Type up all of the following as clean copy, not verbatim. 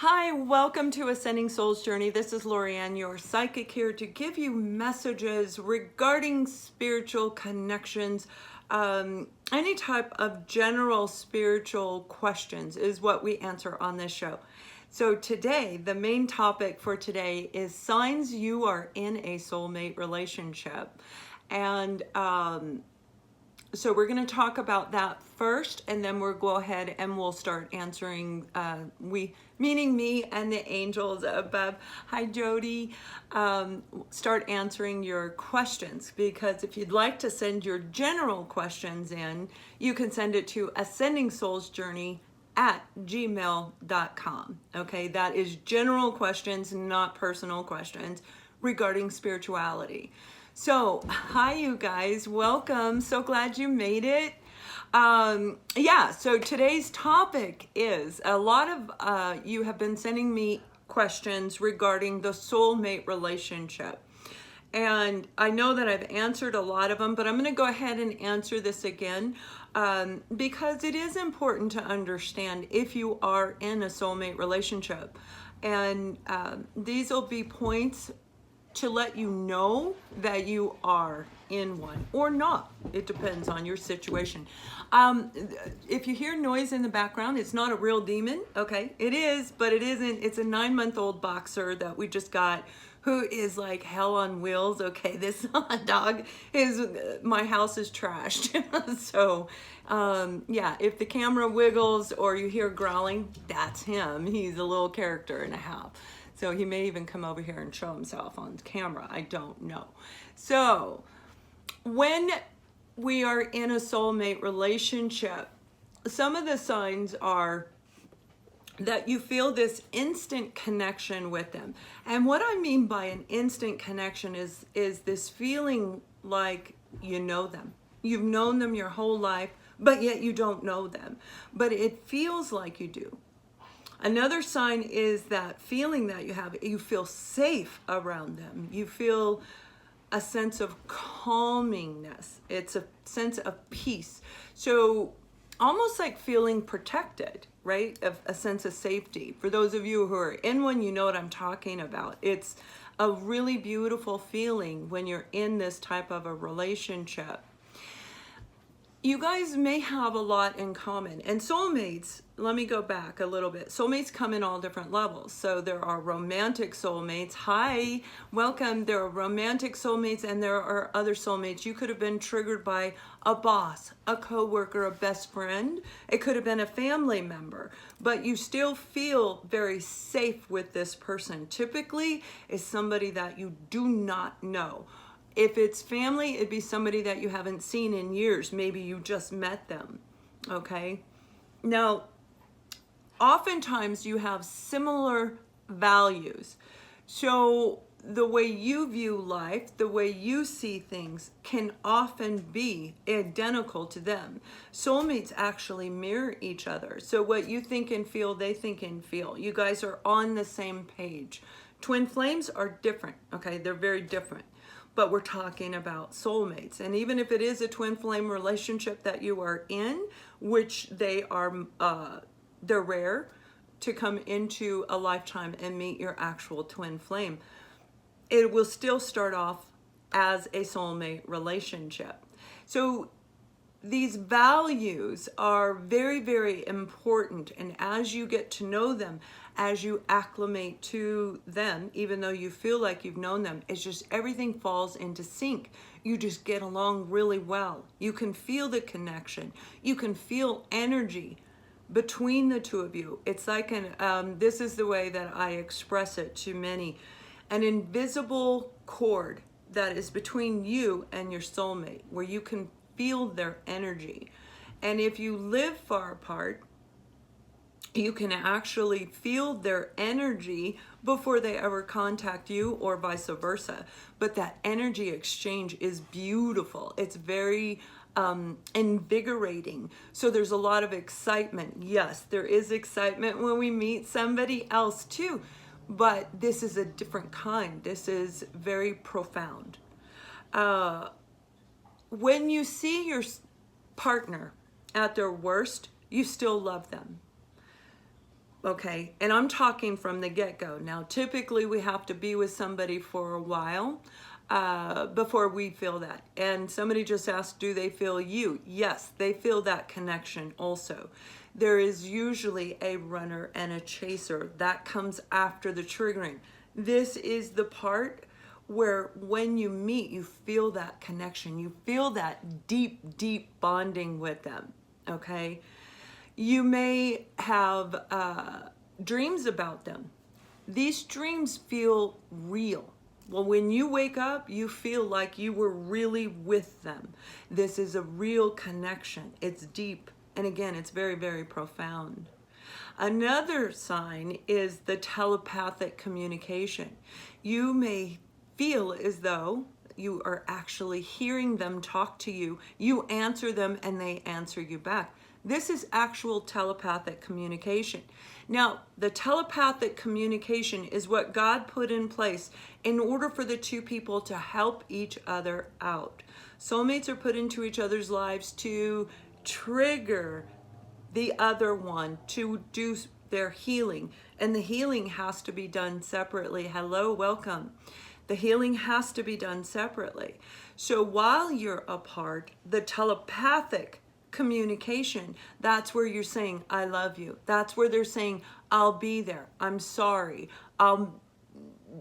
Hi, welcome to Ascending Soul's Journey. This is Lorianne, your psychic, here to give you messages regarding spiritual connections. Any type of general spiritual questions is what we answer on this show. So today, the main topic for today is signs you are in a soulmate relationship. And so we're going to talk about that first, and then we'll go ahead and we'll start answering, meaning me and the angels above. Hi, Jody. Start answering your questions, because if you'd like to send your general questions in, you can send it to ascendingsoulsjourney@gmail.com. Okay, that is general questions, not personal questions regarding spirituality. So, hi you guys, welcome. So glad you made it. So today's topic is, a lot of you have been sending me questions regarding the soulmate relationship. And I know that I've answered a lot of them, but I'm going to go ahead and answer this again because it is important to understand if you are in a soulmate relationship. And these will be points to let you know that you are in one or not. It depends on your situation. If you hear noise in the background, it's not a real demon. Okay, it is, but it isn't. It's a 9-month-old boxer that we just got, who is like hell on wheels. Okay, this dog is, my house is trashed. So if the camera wiggles or you hear growling, that's him. He's a little character and a half. So he may even come over here and show himself on camera. I don't know. So when we are in a soulmate relationship, some of the signs are that you feel this instant connection with them. And what I mean by an instant connection is this feeling like you know them. You've known them your whole life, but yet you don't know them. But it feels like you do. Another sign is that feeling that you feel safe around them. You feel a sense of calmingness. It's a sense of peace. So almost like feeling protected, right? A sense of safety. For those of you who are in one, you know what I'm talking about. It's a really beautiful feeling when you're in this type of a relationship. You guys may have a lot in common. And soulmates, let me go back a little bit. Soulmates come in all different levels. So there are romantic soulmates. Hi, welcome. There are romantic soulmates, and there are other soulmates. You could have been triggered by a boss, a coworker, a best friend. It could have been a family member, but you still feel very safe with this person. Typically, it's somebody that you do not know. If it's family, it'd be somebody that you haven't seen in years. Maybe you just met them, okay? Now, oftentimes you have similar values. So the way you view life, the way you see things can often be identical to them. Soulmates actually mirror each other. So what you think and feel, they think and feel. You guys are on the same page. Twin flames are different, okay? They're very different. But we're talking about soulmates. And even if it is a twin flame relationship that you are in, which they are, they're rare to come into a lifetime and meet your actual twin flame, it will still start off as a soulmate relationship. So these values are very, very important. And as you get to know them, as you acclimate to them, even though you feel like you've known them, it's just everything falls into sync. You just get along really well. You can feel the connection. You can feel energy between the two of you. It's like this is the way that I express it to many, an invisible cord that is between you and your soulmate, where you can feel their energy. And if you live far apart, you can actually feel their energy before they ever contact you, or vice versa. But that energy exchange is beautiful. It's very invigorating. So there's a lot of excitement. Yes, there is excitement when we meet somebody else too, but this is a different kind. This is very profound. When you see your partner at their worst, you still love them. Okay, and I'm talking from the get-go. Now, typically we have to be with somebody for a while before we feel that. And somebody just asked, do they feel you? Yes, they feel that connection also. There is usually a runner and a chaser. That comes after the triggering. This is the part where when you meet, you feel that connection. You feel that deep, deep bonding with them, okay? You may have dreams about them. These dreams feel real. Well, when you wake up, you feel like you were really with them. This is a real connection. It's deep. And again, it's very, very profound. Another sign is the telepathic communication. You may feel as though you are actually hearing them talk to you. You answer them and they answer you back. This is actual telepathic communication. Now, the telepathic communication is what God put in place in order for the two people to help each other out. Soulmates are put into each other's lives to trigger the other one to do their healing. And the healing has to be done separately. Hello, welcome. The healing has to be done separately. So while you're apart, the telepathic communication, that's where you're saying, I love you. That's where they're saying, I'll be there. I'm sorry.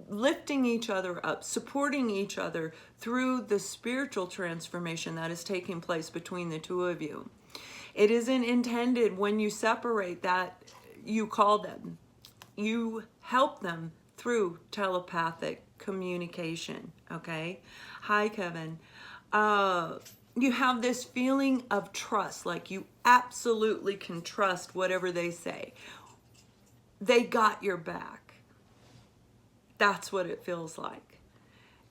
Lifting each other up, supporting each other through the spiritual transformation that is taking place between the two of you. It isn't intended when you separate that you call them. You help them through telepathic communication, okay? Hi, Kevin. You have this feeling of trust, like you absolutely can trust whatever they say. They got your back. That's what it feels like.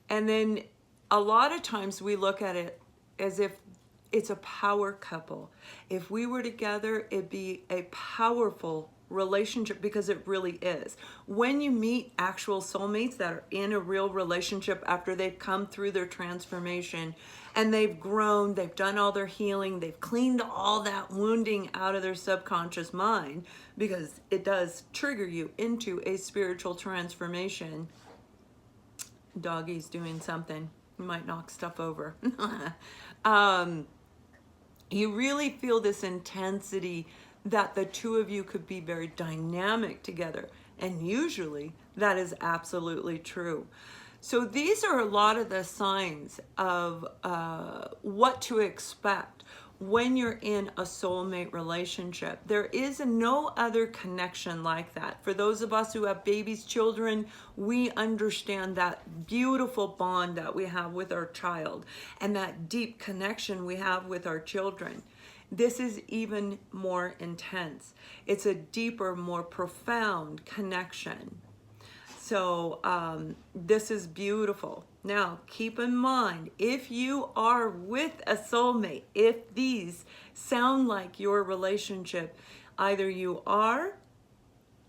And then a lot of times we look at it as if it's a power couple. If we were together, it'd be a powerful relationship, because it really is. When you meet actual soulmates that are in a real relationship after they've come through their transformation and they've grown, they've done all their healing, they've cleaned all that wounding out of their subconscious mind, because it does trigger you into a spiritual transformation. Doggy's doing something. You might knock stuff over. You really feel this intensity that the two of you could be very dynamic together. And usually that is absolutely true. So these are a lot of the signs of what to expect when you're in a soulmate relationship. There is no other connection like that. For those of us who have babies, children, we understand that beautiful bond that we have with our child and that deep connection we have with our children. This is even more intense. It's a deeper, more profound connection. So this is beautiful. Now, keep in mind, if you are with a soulmate, if these sound like your relationship, either you are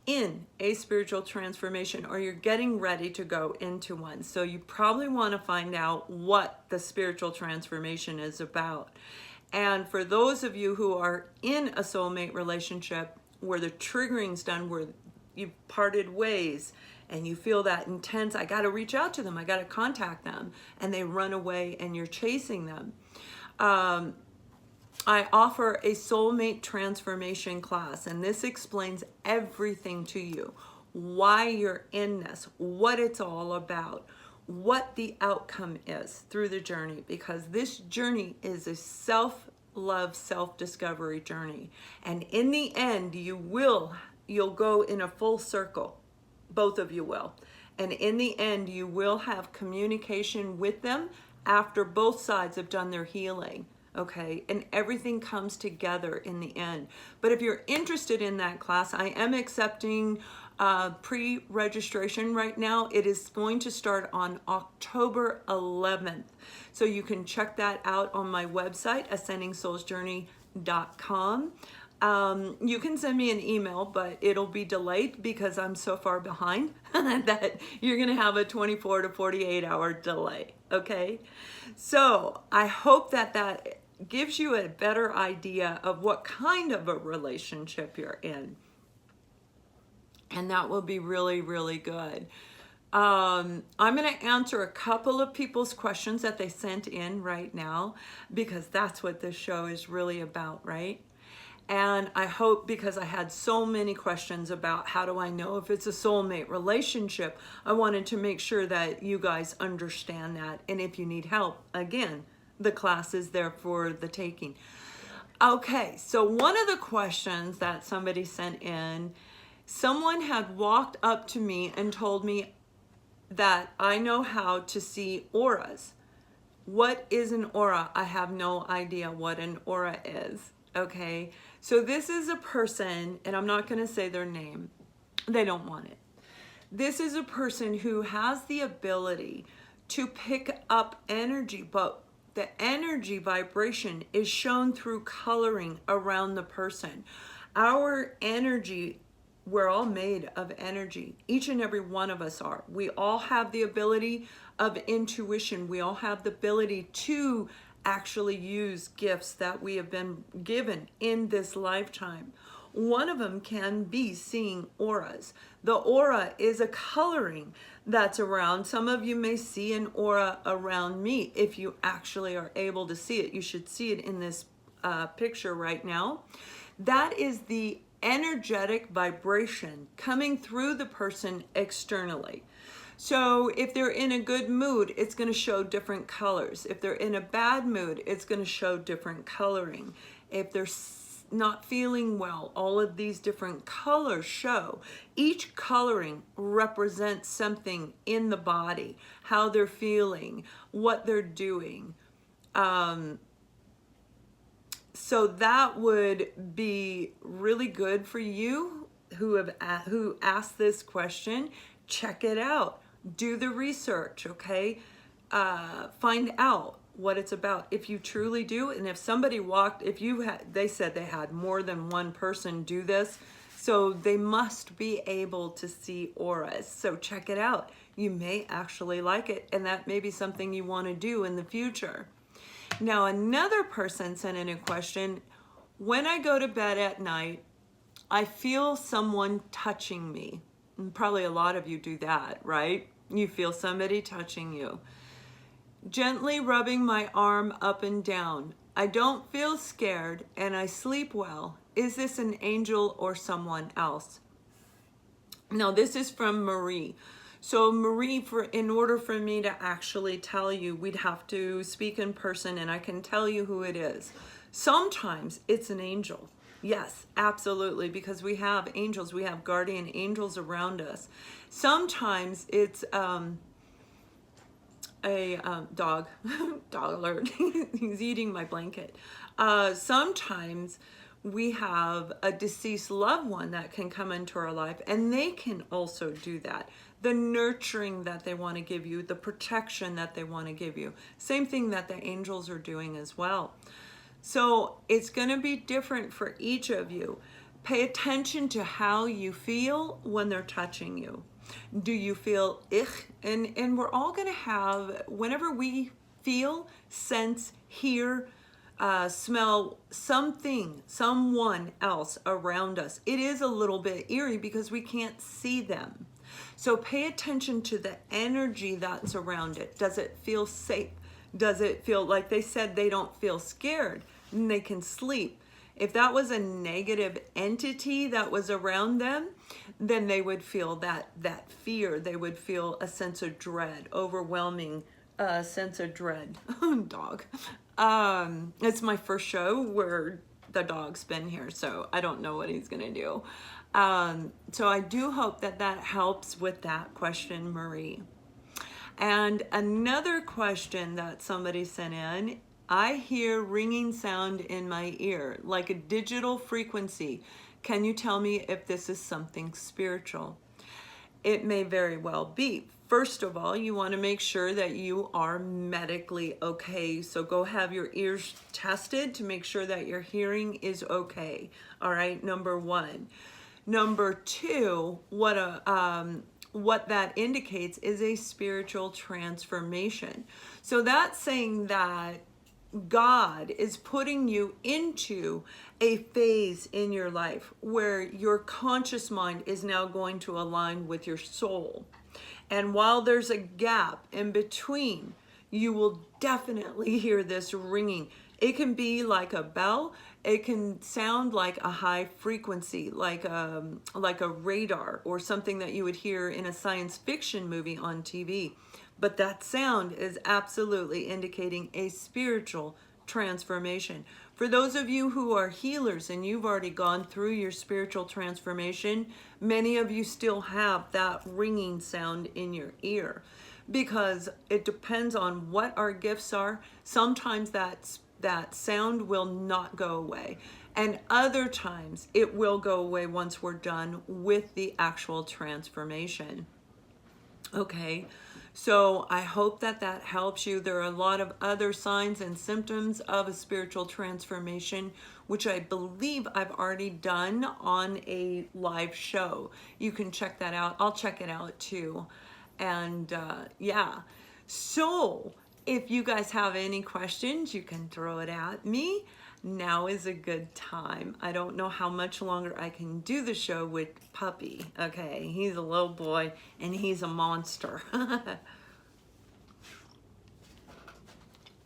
in a spiritual transformation or you're getting ready to go into one. So you probably want to find out what the spiritual transformation is about. And for those of you who are in a soulmate relationship where the triggering's done, where you've parted ways, and you feel that intense, I got to reach out to them, I got to contact them, and they run away and you're chasing them. I offer a soulmate transformation class, and this explains everything to you, why you're in this, what it's all about, what the outcome is through the journey, because this journey is a self-love, self-discovery journey. And in the end, you'll go in a full circle. Both of you will. And in the end, you will have communication with them after both sides have done their healing. Okay, and everything comes together in the end. But if you're interested in that class, I am accepting pre-registration right now. It is going to start on October 11th. So you can check that out on my website, ascendingsoulsjourney.com. You can send me an email, but it'll be delayed because I'm so far behind that you're going to have a 24 to 48 hour delay. Okay. So I hope that gives you a better idea of what kind of a relationship you're in. and that will be really, really good. I'm going to answer a couple of people's questions that they sent in right now, because that's what this show is really about, right? And I hope, because I had so many questions about how do I know if it's a soulmate relationship, I wanted to make sure that you guys understand that. And if you need help, again, the class is there for the taking. Okay, so one of the questions that somebody sent in, someone had walked up to me and told me that I know how to see auras. What is an aura? I have no idea what an aura is. Okay, so this is a person, and I'm not going to say their name. They don't want it. This is a person who has the ability to pick up energy, but the energy vibration is shown through coloring around the person. Our energy, we're all made of energy. Each and every one of us are. We all have the ability of intuition. We all have the ability to actually use gifts that we have been given in this lifetime. One of them can be seeing auras. The aura is a coloring that's around. Some of you may see an aura around me. If you actually are able to see it, you should see it in this picture right now. That is the energetic vibration coming through the person externally. So if they're in a good mood, it's going to show different colors. If they're in a bad mood, it's going to show different coloring. If they're not feeling well, all of these different colors show. Each coloring represents something in the body, how they're feeling, what they're doing. So that would be really good for you who asked this question. Check it out. Do the research, okay? Find out what it's about. If you truly do, and if somebody they said they had more than one person do this, so they must be able to see auras. So check it out. You may actually like it, and that may be something you want to do in the future. Now, another person sent in a question. When I go to bed at night, I feel someone touching me. And probably a lot of you do that, right? You feel somebody touching you. Gently rubbing my arm up and down. I don't feel scared and I sleep well. Is this an angel or someone else? Now, this is from Marie. So Marie, in order for me to actually tell you, we'd have to speak in person, and I can tell you who it is. Sometimes it's an angel. Yes, absolutely, because we have angels, we have guardian angels around us. Sometimes it's a dog, dog alert, he's eating my blanket. Sometimes we have a deceased loved one that can come into our life, and they can also do that. The nurturing that they want to give you, the protection that they want to give you. Same thing that the angels are doing as well. So it's going to be different for each of you. Pay attention to how you feel when they're touching you. Do you feel ich? And we're all going to have, whenever we feel, sense, hear, smell something, someone else around us, it is a little bit eerie because we can't see them. So pay attention to the energy that's around it. Does it feel safe? Does it feel like they said they don't feel scared and they can sleep? If that was a negative entity that was around them, then they would feel that fear. They would feel a sense of dread, overwhelming sense of dread. Dog. It's my first show where the dog's been here, so I don't know what he's gonna do. So I do hope that helps with that question, Marie. And another question that somebody sent in, I hear ringing sound in my ear, like a digital frequency. Can you tell me if this is something spiritual? It may very well be. First of all, you want to make sure that you are medically okay. So go have your ears tested to make sure that your hearing is okay. All right, number one. Number two, what that indicates is a spiritual transformation. So that's saying that God is putting you into a phase in your life where your conscious mind is now going to align with your soul. And while there's a gap in between, you will definitely hear this ringing. It can be like a bell. It can sound like a high frequency, like a radar or something that you would hear in a science fiction movie on TV. But that sound is absolutely indicating a spiritual transformation. For those of you who are healers and you've already gone through your spiritual transformation, many of you still have that ringing sound in your ear, because it depends on what our gifts are. Sometimes that sound will not go away, and other times it will go away once we're done with the actual transformation. Okay, so I hope that that helps you. There are a lot of other signs and symptoms of a spiritual transformation, which I believe I've already done on a live show. You can check that out. I'll check it out too. And yeah, so if you guys have any questions, you can throw it at me. Now is a good time. I don't know how much longer I can do the show with Puppy. Okay, he's a little boy and he's a monster.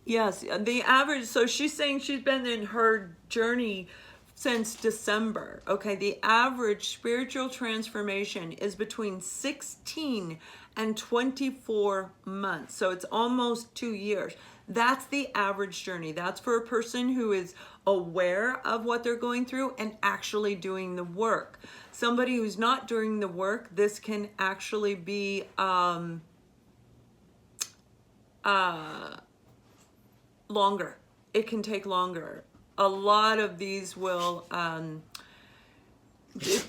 Yes, the average, so she's saying she's been in her journey since December. Okay, the average spiritual transformation is between 16 and 24 months. So it's almost 2 years. That's the average journey. That's for a person who is aware of what they're going through and actually doing the work. Somebody who's not doing the work, this can actually be longer. It can take longer. A lot of these will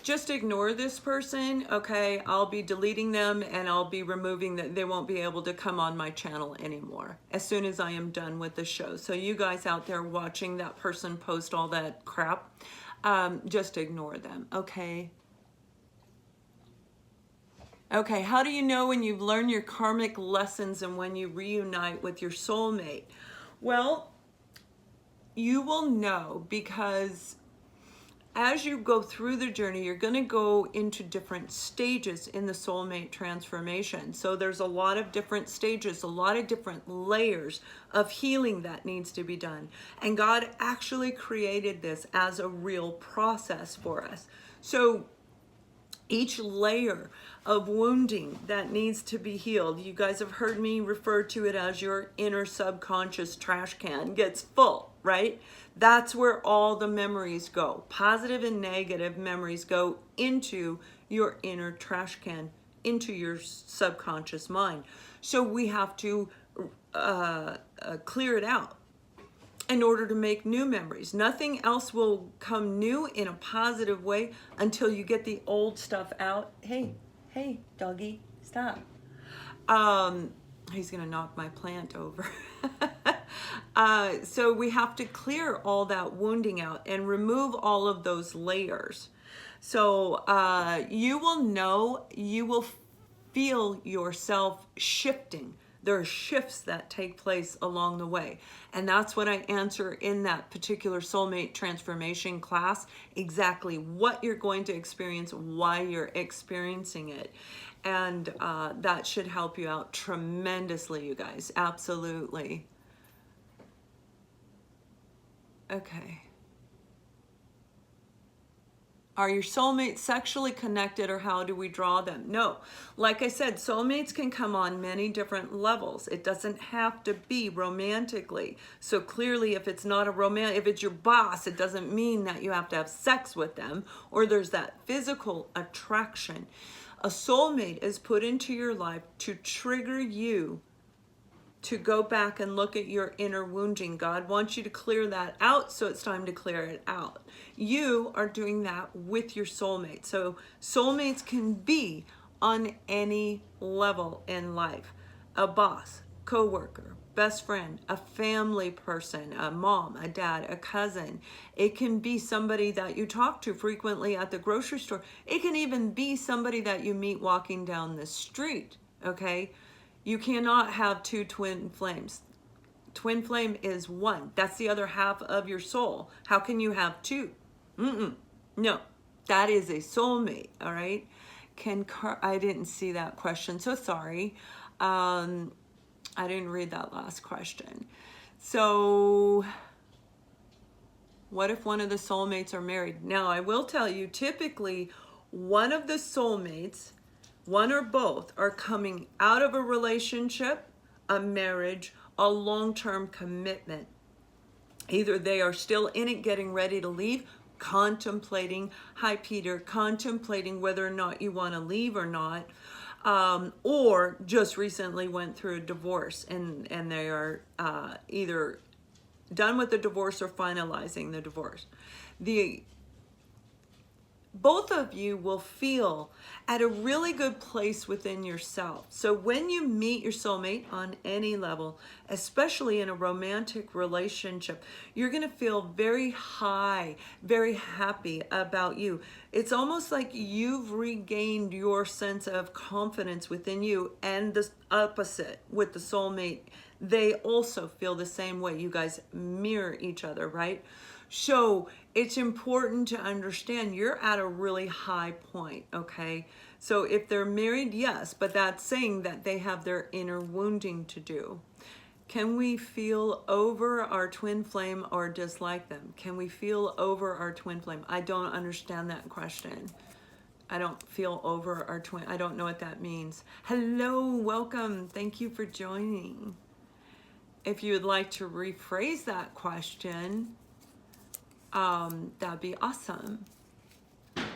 just ignore this person. Okay, I'll be deleting them and I'll be removing them. They won't be able to come on my channel anymore as soon as I am done with the show. So you guys out there watching that person post all that crap, just ignore them. Okay. Okay, how do you know when you've learned your karmic lessons and when you reunite with your soulmate? Well, you will know because as you go through the journey, you're going to go into different stages in the soulmate transformation. So there's a lot of different stages, a lot of different layers of healing that needs to be done. And God actually created this as a real process for us. So each layer of wounding that needs to be healed, you guys have heard me refer to it as your inner subconscious trash can gets full, right? That's where all the memories go. Positive and negative memories go into your inner trash can, into your subconscious mind. So we have to clear it out in order to make new memories. Nothing else will come new in a positive way until you get the old stuff out. Hey, doggy, stop. He's gonna knock my plant over. So we have to clear all that wounding out and remove all of those layers. So you will know, you will feel yourself shifting. There are shifts that take place along the way. And that's what I answer in that particular soulmate transformation class, exactly what you're going to experience, why you're experiencing it. And that should help you out tremendously, you guys. Absolutely. Okay. Are your soulmates sexually connected, or how do we draw them? No. Like I said, soulmates can come on many different levels. It doesn't have to be romantically. So clearly, if it's not if it's your boss, it doesn't mean that you have to have sex with them, or there's that physical attraction. A soulmate is put into your life to trigger you to go back and look at your inner wounding. God wants you to clear that out, so it's time to clear it out. You are doing that with your soulmate. So soulmates can be on any level in life. A boss, coworker, best friend, a family person, a mom, a dad, a cousin. It can be somebody that you talk to frequently at the grocery store. It can even be somebody that you meet walking down the street, okay? You cannot have two twin flames. Twin flame is one. That's the other half of your soul. How can you have two? No, that is a soulmate, all right? I didn't see that question, so sorry. I didn't read that last question. So what if one of the soulmates are married? Now, I will tell you, typically, one of the soulmates, one or both, are coming out of a relationship, a marriage, a long-term commitment. Either they are still in it, getting ready to leave, contemplating, hi Peter, contemplating whether or not you want to leave or not, or just recently went through a divorce and they are either done with the divorce or finalizing the divorce. Both of you will feel at a really good place within yourself. So when you meet your soulmate on any level, especially in a romantic relationship, you're going to feel very high, very happy about you. It's almost like you've regained your sense of confidence within you, and the opposite with the soulmate. They also feel the same way. You guys mirror each other, right? So it's important to understand you're at a really high point, okay? So if they're married, yes, but that's saying that they have their inner wounding to do. Can we feel over our twin flame or dislike them? Can we feel over our twin flame? I don't understand that question. I don't feel over our twin. I don't know what that means. Hello, welcome. Thank you for joining. If you would like to rephrase that question, that'd be awesome.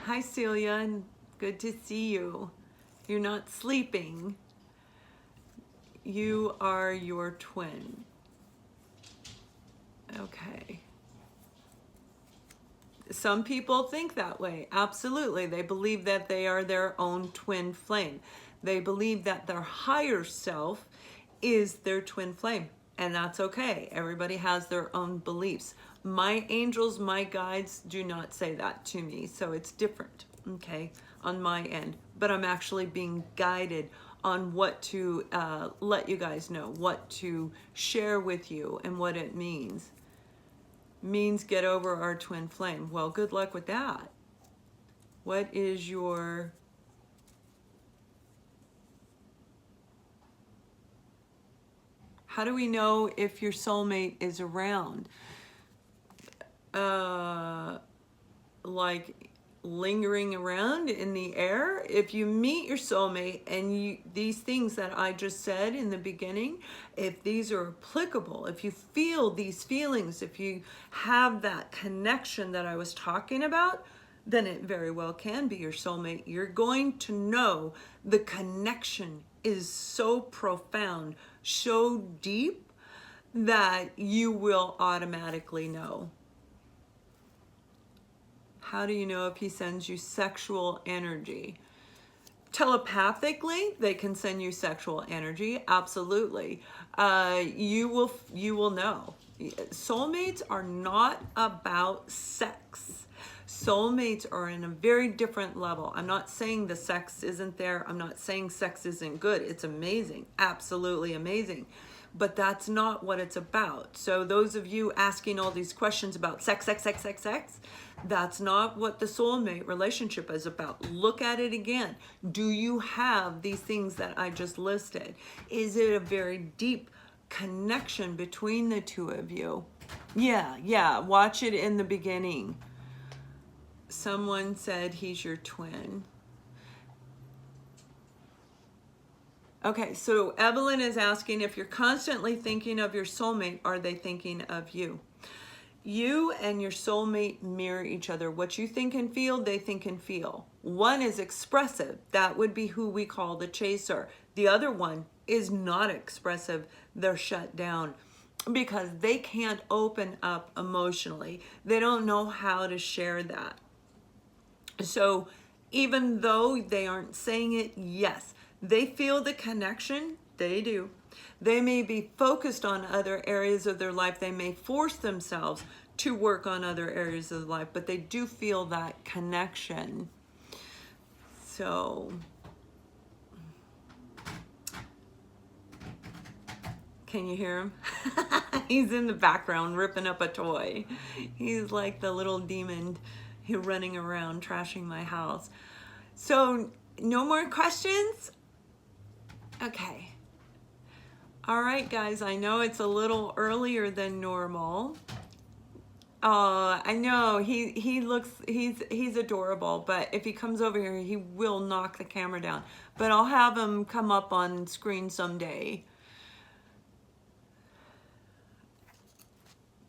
Hi Celia, good to see you. You're not sleeping. You are your twin. Okay. Some people think that way. Absolutely. They believe that they are their own twin flame. They believe that their higher self is their twin flame. And that's okay. Everybody has their own beliefs. My angels, my guides do not say that to me. So it's different, okay, on my end. But I'm actually being guided on what to let you guys know, what to share with you and what it means. Means get over our twin flame. Well, good luck with that. What is your... How do we know if your soulmate is around? Like lingering around in the air. If you meet your soulmate and these things that I just said in the beginning, if these are applicable, if you feel these feelings, if you have that connection that I was talking about, then it very well can be your soulmate. You're going to know the connection is so profound, so deep, that you will automatically know. How do you know if he sends you sexual energy? Telepathically, they can send you sexual energy. Absolutely. You will know. Soulmates are not about sex. Soulmates are in a very different level. I'm not saying the sex isn't there. I'm not saying sex isn't good. It's amazing. Absolutely amazing. But that's not what it's about. So those of you asking all these questions about sex, that's not what the soulmate relationship is about. Look at it again. Do you have these things that I just listed? Is it a very deep connection between the two of you? Yeah. Watch it in the beginning. Someone said he's your twin. Okay, so Evelyn is asking, if you're constantly thinking of your soulmate, are they thinking of you? You and your soulmate mirror each other. What you think and feel, they think and feel. One is expressive. That would be who we call the chaser. The other one is not expressive. They're shut down because they can't open up emotionally. They don't know how to share that. So even though they aren't saying it, yes, they feel the connection. They do. They may be focused on other areas of their life. They may force themselves to work on other areas of life, but they do feel that connection. So, can you hear him? He's in the background ripping up a toy. He's like the little demon running around trashing my house. So no more questions? Okay. All right, guys, I know it's a little earlier than normal. I know he's adorable, but if he comes over here, he will knock the camera down. But I'll have him come up on screen someday.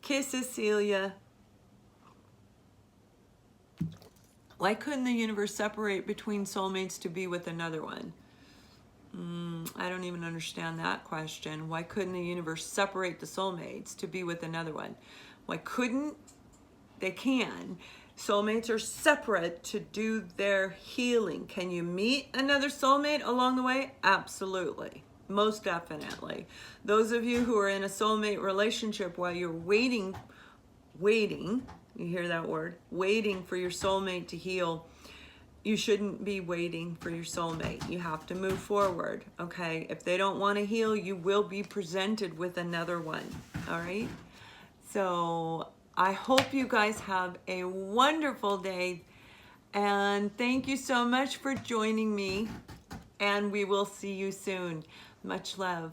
Kisses, Celia. Why couldn't the universe separate between soulmates to be with another one? I don't even understand that question. Why couldn't the universe separate the soulmates to be with another one? Why couldn't? They can. Soulmates are separate to do their healing. Can you meet another soulmate along the way? Absolutely. Most definitely. Those of you who are in a soulmate relationship while you're waiting, you hear that word, waiting for your soulmate to heal, you shouldn't be waiting for your soulmate. You have to move forward, okay? If they don't want to heal, you will be presented with another one, all right? So I hope you guys have a wonderful day, and thank you so much for joining me, and we will see you soon. Much love.